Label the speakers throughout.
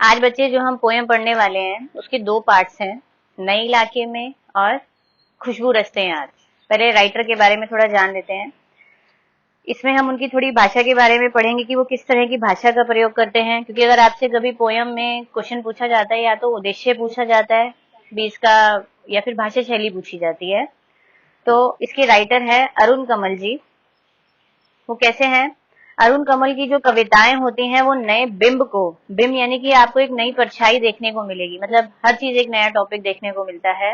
Speaker 1: आज बच्चे जो हम पोयम पढ़ने वाले हैं उसके दो पार्ट्स हैं, नए इलाके में और खुशबू रचते हैं। आज पहले राइटर के बारे में थोड़ा जान लेते हैं। इसमें हम उनकी थोड़ी भाषा के बारे में पढ़ेंगे कि वो किस तरह की भाषा का प्रयोग करते हैं, क्योंकि अगर आपसे कभी पोयम में क्वेश्चन पूछा जाता है या तो उद्देश्य पूछा जाता है भी इसका, या फिर भाषा शैली पूछी जाती है। तो इसके राइटर है अरुण कमल जी। वो कैसे हैं? अरुण कमल की जो कविताएं होती हैं वो नए बिंब को, बिंब यानी कि आपको एक नई परछाई देखने को मिलेगी, मतलब हर चीज एक नया टॉपिक देखने को मिलता है।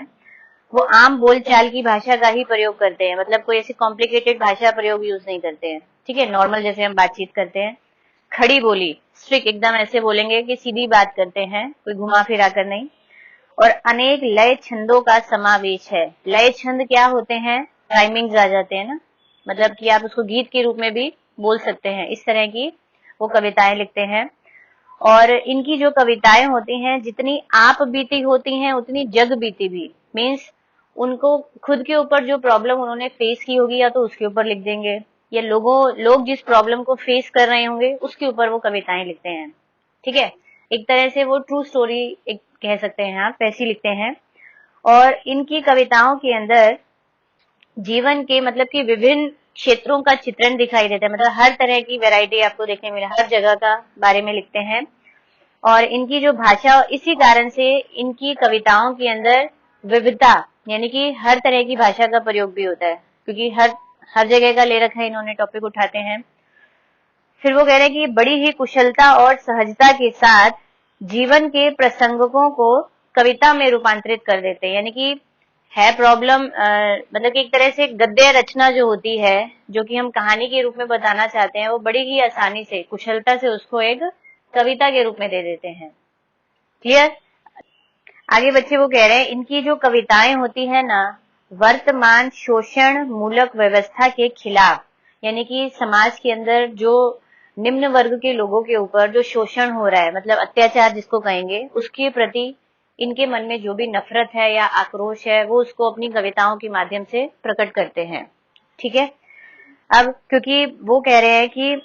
Speaker 1: वो आम बोलचाल की भाषा का ही प्रयोग करते हैं, मतलब कोई ऐसी कॉम्प्लिकेटेड भाषा प्रयोग यूज नहीं करते हैं। ठीक है, नॉर्मल जैसे हम बातचीत करते हैं। खड़ी बोली, स्ट्रिक्ट, एकदम ऐसे बोलेंगे कि सीधी बात करते हैं, कोई घुमा फिरा कर नहीं। और अनेक लय छंदों का समावेश है। लय छंद क्या होते हैं? राइमिंग्स आ जाते हैं ना, मतलब कि आप उसको गीत के रूप में भी बोल सकते हैं। इस तरह की वो कविताएं लिखते हैं। और इनकी जो कविताएं होती हैं जितनी आप बीती होती हैं उतनी जग बीती भी, मीन्स उनको खुद के ऊपर जो प्रॉब्लम उन्होंने फेस की होगी या तो उसके ऊपर लिख देंगे, या लोग जिस प्रॉब्लम को फेस कर रहे होंगे उसके ऊपर वो कविताएं लिखते हैं। ठीक है, एक तरह से वो ट्रू स्टोरी एक कह सकते हैं, आप वैसी लिखते हैं। और इनकी कविताओं के अंदर जीवन के मतलब कि विभिन्न क्षेत्रों का चित्रण दिखाई देता है, मतलब हर तरह की वैरायटी आपको देखने मिले, हर जगह का बारे में लिखते हैं। और इनकी जो भाषा, इसी कारण से इनकी कविताओं के अंदर विविधता, यानी कि हर तरह की भाषा का प्रयोग भी होता है, क्योंकि हर जगह का ले रखा है इन्होंने, टॉपिक उठाते हैं। फिर वो कह रहे हैं कि बड़ी ही कुशलता और सहजता के साथ जीवन के प्रसंगों को कविता में रूपांतरित कर देते हैं, यानी कि है प्रॉब्लम, मतलब कि एक तरह से गद्य रचना जो होती है, जो कि हम कहानी के रूप में बताना चाहते हैं, वो बड़ी ही आसानी से, कुशलता से उसको एक कविता के रूप में दे देते हैं। क्लियर? आगे बच्चे वो कह रहे हैं इनकी जो कविताएं होती है ना, वर्तमान शोषण मूलक व्यवस्था के खिलाफ, यानी कि समाज के अंदर जो निम्न वर्ग के लोगों के ऊपर जो शोषण हो रहा है, मतलब अत्याचार जिसको कहेंगे, उसके प्रति इनके मन में जो भी नफरत है या आक्रोश है वो उसको अपनी कविताओं के माध्यम से प्रकट करते हैं। ठीक है, अब क्योंकि वो कह रहे हैं कि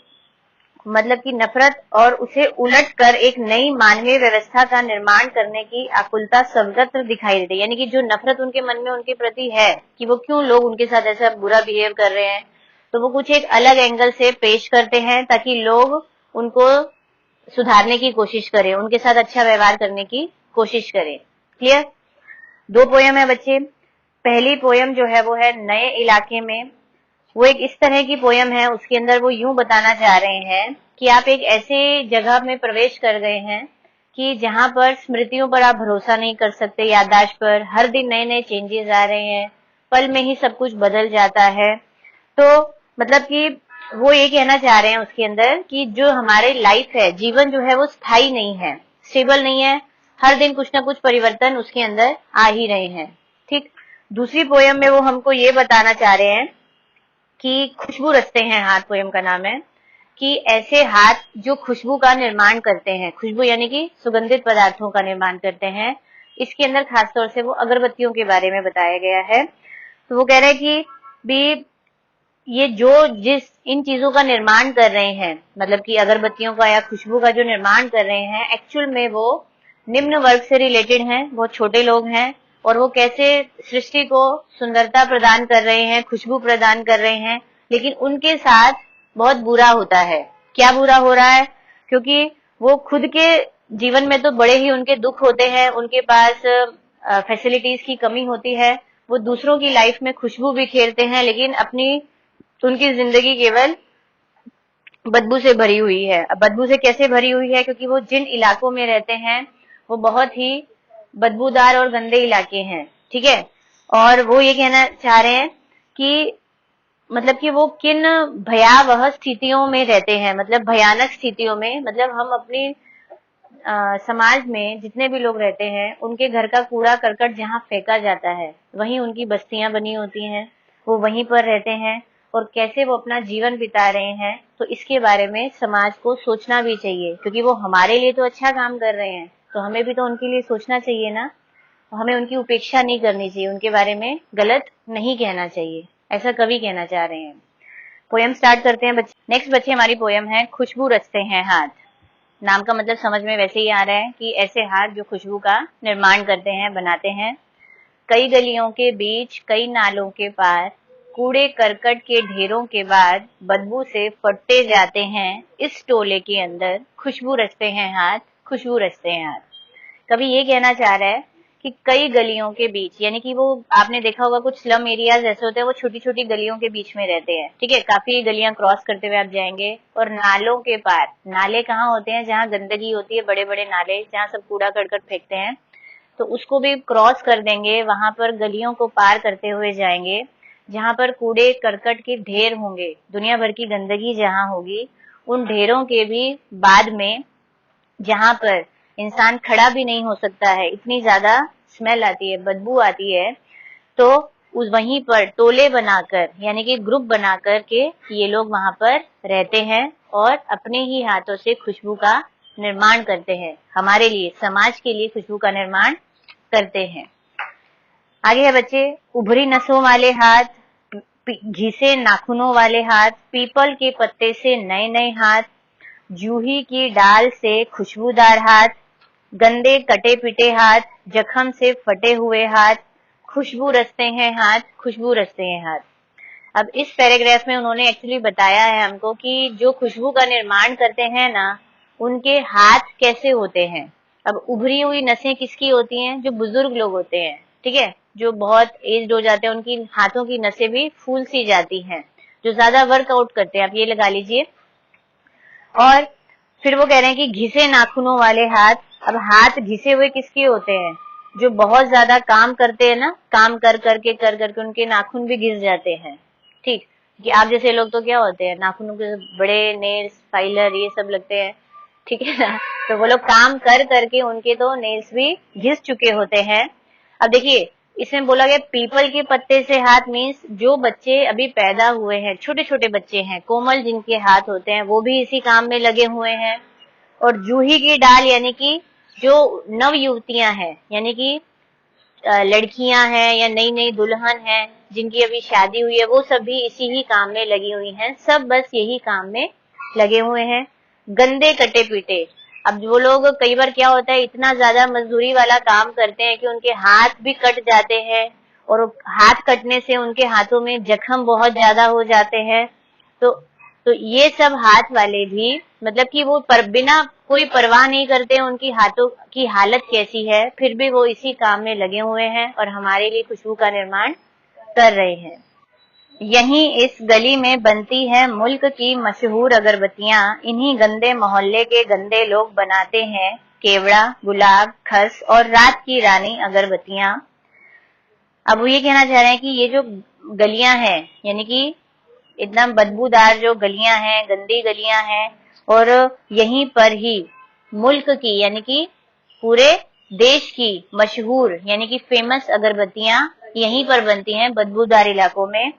Speaker 1: मतलब कि नफरत और उसे उलट कर एक नई मानवीय व्यवस्था का निर्माण करने की आकुलता सर्वत्र दिखाई देती है, यानी कि जो नफरत उनके मन में उनके प्रति है कि वो क्यों लोग उनके साथ ऐसा बुरा बिहेव कर रहे हैं, तो वो कुछ एक अलग एंगल से पेश करते हैं ताकि लोग उनको सुधारने की कोशिश करें, उनके साथ अच्छा व्यवहार करने की कोशिश करें। क्लियर? दो पोयम है बच्चे। पहली पोयम जो है वो है नए इलाके में। वो एक इस तरह की पोयम है, उसके अंदर वो यूं बताना चाह रहे हैं कि आप एक ऐसे जगह में प्रवेश कर गए हैं कि जहां पर स्मृतियों पर आप भरोसा नहीं कर सकते, याददाश्त पर हर दिन नए नए चेंजेस आ रहे हैं, पल में ही सब कुछ बदल जाता है। तो मतलब कि वो ये कहना चाह रहे हैं उसके अंदर कि जो हमारे लाइफ है, जीवन जो है वो स्थायी नहीं है, स्टेबल नहीं है, हर दिन कुछ ना कुछ परिवर्तन उसके अंदर आ ही रहे हैं। ठीक। दूसरी पोयम में वो हमको ये बताना चाह रहे हैं कि खुशबू रचते हैं हाथ, पोयम का नाम है, कि ऐसे हाथ जो खुशबू का निर्माण करते हैं, खुशबू यानी कि सुगंधित पदार्थों का निर्माण करते हैं। इसके अंदर खासतौर से वो अगरबत्तियों के बारे में बताया गया है। तो वो कह रहे हैं कि भी ये जिस इन चीजों का निर्माण कर रहे हैं, मतलब कि अगरबत्तियों का या खुशबू का जो निर्माण कर रहे हैं, एक्चुअल में वो निम्न वर्ग से रिलेटेड हैं, बहुत छोटे लोग हैं, और वो कैसे सृष्टि को सुंदरता प्रदान कर रहे हैं, खुशबू प्रदान कर रहे हैं, लेकिन उनके साथ बहुत बुरा होता है। क्या बुरा हो रहा है? क्योंकि वो खुद के जीवन में तो बड़े ही उनके दुख होते हैं, उनके पास फैसिलिटीज की कमी होती है, वो दूसरों की लाइफ में खुशबू बिखेरते हैं, लेकिन अपनी उनकी जिंदगी केवल बदबू से भरी हुई है। अब बदबू से कैसे भरी हुई है? क्योंकि वो जिन इलाकों में रहते हैं वो बहुत ही बदबूदार और गंदे इलाके हैं। ठीक है, और वो ये कहना चाह रहे हैं कि मतलब कि वो किन भयावह स्थितियों में रहते हैं, मतलब भयानक स्थितियों में, मतलब हम अपनी समाज में जितने भी लोग रहते हैं उनके घर का कूड़ा करकट जहाँ फेंका जाता है वहीं उनकी बस्तियां बनी होती हैं, वो वहीं पर रहते हैं, और कैसे वो अपना जीवन बिता रहे हैं। तो इसके बारे में समाज को सोचना भी चाहिए, क्योंकि वो हमारे लिए तो अच्छा काम कर रहे हैं, तो हमें भी तो उनके लिए सोचना चाहिए ना। हमें उनकी उपेक्षा नहीं करनी चाहिए, उनके बारे में गलत नहीं कहना चाहिए, ऐसा कवि कहना चाह रहे हैं। पोयम स्टार्ट करते हैं बच्चे। नेक्स्ट बच्चे हमारी पोयम है खुशबू रचते हैं हाथ। नाम का मतलब समझ में वैसे ही आ रहा है कि ऐसे हाथ जो खुशबू का निर्माण करते हैं, बनाते हैं। कई गलियों के बीच, कई नालों के पार, कूड़े करकट के ढेरों के बाद बदबू से फटते जाते हैं इस टोले के अंदर, खुशबू रचते हैं हाथ, खुशबू रचते हैं हाथ। कभी ये कहना चाह रहा है कि कई गलियों के बीच, यानी कि वो आपने देखा होगा कुछ स्लम एरियाज ऐसे होते हैं, वो छोटी छोटी गलियों के बीच में रहते हैं, ठीक है, काफी गलियां क्रॉस करते हुए आप जाएंगे। और नालों के पार, नाले कहाँ होते हैं, जहाँ गंदगी होती है, बड़े बड़े नाले जहाँ सब कूड़ा करकट फेंकते हैं, तो उसको भी क्रॉस कर देंगे, वहां पर गलियों को पार करते हुए जाएंगे जहां पर कूड़े करकट के ढेर होंगे, दुनिया भर की गंदगी जहां होगी, उन ढेरों के भी बाद में जहां पर इंसान खड़ा भी नहीं हो सकता है, इतनी ज्यादा स्मेल आती है, बदबू आती है, तो उस वहीं पर टोले बनाकर, यानी कि ग्रुप बनाकर के ये लोग वहां पर रहते हैं और अपने ही हाथों से खुशबू का निर्माण करते हैं, हमारे लिए, समाज के लिए खुशबू का निर्माण करते हैं। आगे है बच्चे, उभरी नसों वाले हाथ, घिसे नाखूनों वाले हाथ, पीपल के पत्ते से नए नए हाथ, जूही की डाल से खुशबूदार हाथ, गंदे कटे पिटे हाथ, जख्म से फटे हुए हाथ, खुशबू रचते हैं हाथ, खुशबू रचते हैं हाथ। अब इस पैराग्राफ में उन्होंने एक्चुअली बताया है हमको कि जो खुशबू का निर्माण करते हैं ना, उनके हाथ कैसे होते हैं। अब उभरी हुई नसें किसकी होती हैं, जो बुजुर्ग लोग होते हैं, ठीक है, जो बहुत एज्ड हो जाते हैं, उनकी हाथों की नसें भी फूल सी जाती हैं, जो ज्यादा वर्कआउट करते हैं, आप ये लगा लीजिए। और फिर वो कह रहे हैं कि घिसे नाखूनों वाले हाथ। अब हाथ घिसे हुए किसके होते हैं, जो बहुत ज्यादा काम करते हैं ना, काम कर करके उनके नाखून भी घिस जाते हैं, ठीक, कि आप जैसे लोग तो क्या होते हैं, नाखूनों के बड़े नेल्स, फाइलर, ये सब लगते हैं, ठीक है ना, तो वो लोग काम कर करके उनके तो नेल्स भी घिस चुके होते हैं। अब देखिए, इसमें बोला गया पीपल के पत्ते से हाथ, मीन्स जो बच्चे अभी पैदा हुए हैं, छोटे छोटे बच्चे हैं, कोमल जिनके हाथ होते हैं, वो भी इसी काम में लगे हुए हैं। और जूही की डाल, यानी कि जो नव युवतियां हैं, यानी कि लड़कियां हैं या नई नई दुल्हन हैं, जिनकी अभी शादी हुई है, वो सब भी इसी ही काम में लगी हुई हैं, सब बस यही काम में लगे हुए हैं। गंदे कटे पीटे, अब वो लोग कई बार क्या होता है, इतना ज्यादा मजदूरी वाला काम करते हैं कि उनके हाथ भी कट जाते हैं, और हाथ कटने से उनके हाथों में जख्म बहुत ज्यादा हो जाते हैं। तो ये सब हाथ वाले भी, मतलब कि वो बिना कोई परवाह नहीं करते उनकी हाथों की हालत कैसी है, फिर भी वो इसी काम में लगे हुए हैं और हमारे लिए खुशबू का निर्माण कर रहे हैं। यहीं इस गली में बनती है मुल्क की मशहूर अगरबत्तियां, इन्हीं गंदे मोहल्ले के गंदे लोग बनाते हैं केवड़ा, गुलाब, खस और रात की रानी अगरबत्तियां। अब वो ये कहना चाह रहे हैं कि ये जो गलियां हैं, यानी कि इतना बदबूदार जो गलियां हैं, गंदी गलियां हैं, और यहीं पर ही मुल्क की, यानी कि पूरे देश की मशहूर, यानी कि फेमस अगरबत्तियां यहीं पर बनती हैं, बदबूदार इलाकों में।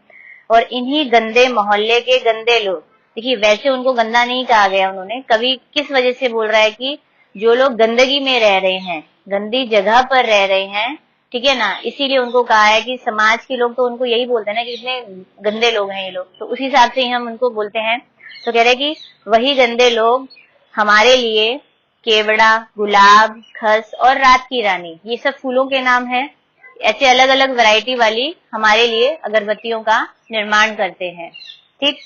Speaker 1: और इन्हीं गंदे मोहल्ले के गंदे लोग, देखिए वैसे उनको गंदा नहीं कहा गया, उन्होंने कभी किस वजह से बोल रहा है कि जो लोग गंदगी में रह रहे हैं, गंदी जगह पर रह रहे हैं, ठीक है ना, इसीलिए उनको कहा है कि समाज के लोग तो उनको यही बोलते हैं ना कि इतने गंदे लोग हैं ये लोग, तो उस हिसाब से ही हम उनको बोलते हैं। तो कह रहे हैं कि वही गंदे लोग हमारे लिए केवड़ा, गुलाब, खस और रात की रानी, ये सब फूलों के नाम है, ऐसे अलग अलग वैरायटी वाली हमारे लिए अगरबत्तियों का निर्माण करते हैं, ठीक।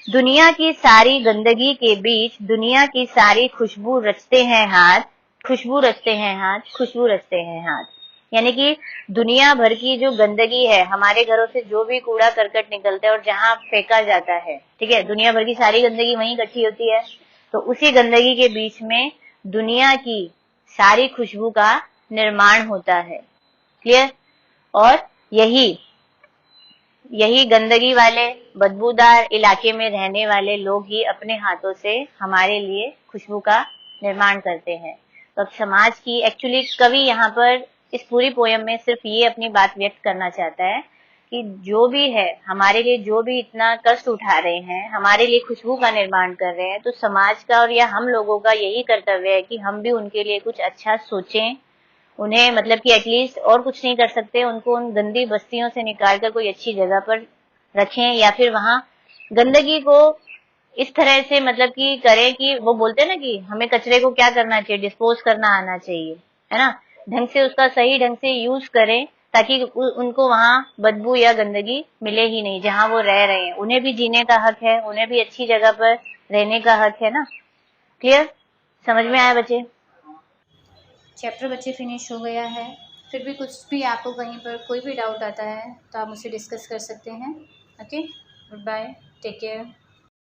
Speaker 1: दुनिया की सारी गंदगी के बीच दुनिया की सारी खुशबू रचते हैं हाथ, खुशबू रचते हैं हाथ, खुशबू रचते हैं हाथ। यानी कि दुनिया भर की जो गंदगी है, हमारे घरों से जो भी कूड़ा करकट निकलता है और जहां फेंका जाता है, ठीक है, दुनिया भर की सारी गंदगी वहीं इकट्ठी होती है, तो उसी गंदगी के बीच में दुनिया की सारी खुशबू का निर्माण होता है, क्लियर। और यही गंदगी वाले बदबूदार इलाके में रहने वाले लोग ही अपने हाथों से हमारे लिए खुशबू का निर्माण करते हैं। तो अब समाज की, एक्चुअली कवि यहाँ पर इस पूरी पोयम में सिर्फ ये अपनी बात व्यक्त करना चाहता है कि जो भी है हमारे लिए, जो भी इतना कष्ट उठा रहे हैं, हमारे लिए खुशबू का निर्माण कर रहे हैं, तो समाज का और या हम लोगों का यही कर्तव्य है कि हम भी उनके लिए कुछ अच्छा सोचें, उन्हें, मतलब कि एटलीस्ट और कुछ नहीं कर सकते, उनको उन गंदी बस्तियों से निकालकर कोई अच्छी जगह पर रखें, या फिर वहां गंदगी को इस तरह से मतलब कि करें कि वो बोलते हैं ना कि हमें कचरे को क्या करना चाहिए, डिस्पोज करना आना चाहिए, है ना। ढंग से उसका सही ढंग से यूज करें ताकि उनको वहां बदबू या गंदगी मिले ही नहीं जहां वो रह रहे हैं। उन्हें भी जीने का हक है, उन्हें भी अच्छी जगह पर रहने का हक है ना। क्लियर? समझ में आया बच्चे?
Speaker 2: चैप्टर बच्चे फिनिश हो गया है। फिर भी कुछ भी आपको कहीं पर कोई भी डाउट आता है तो आप मुझसे डिस्कस कर सकते हैं। Okay, good bye, take care.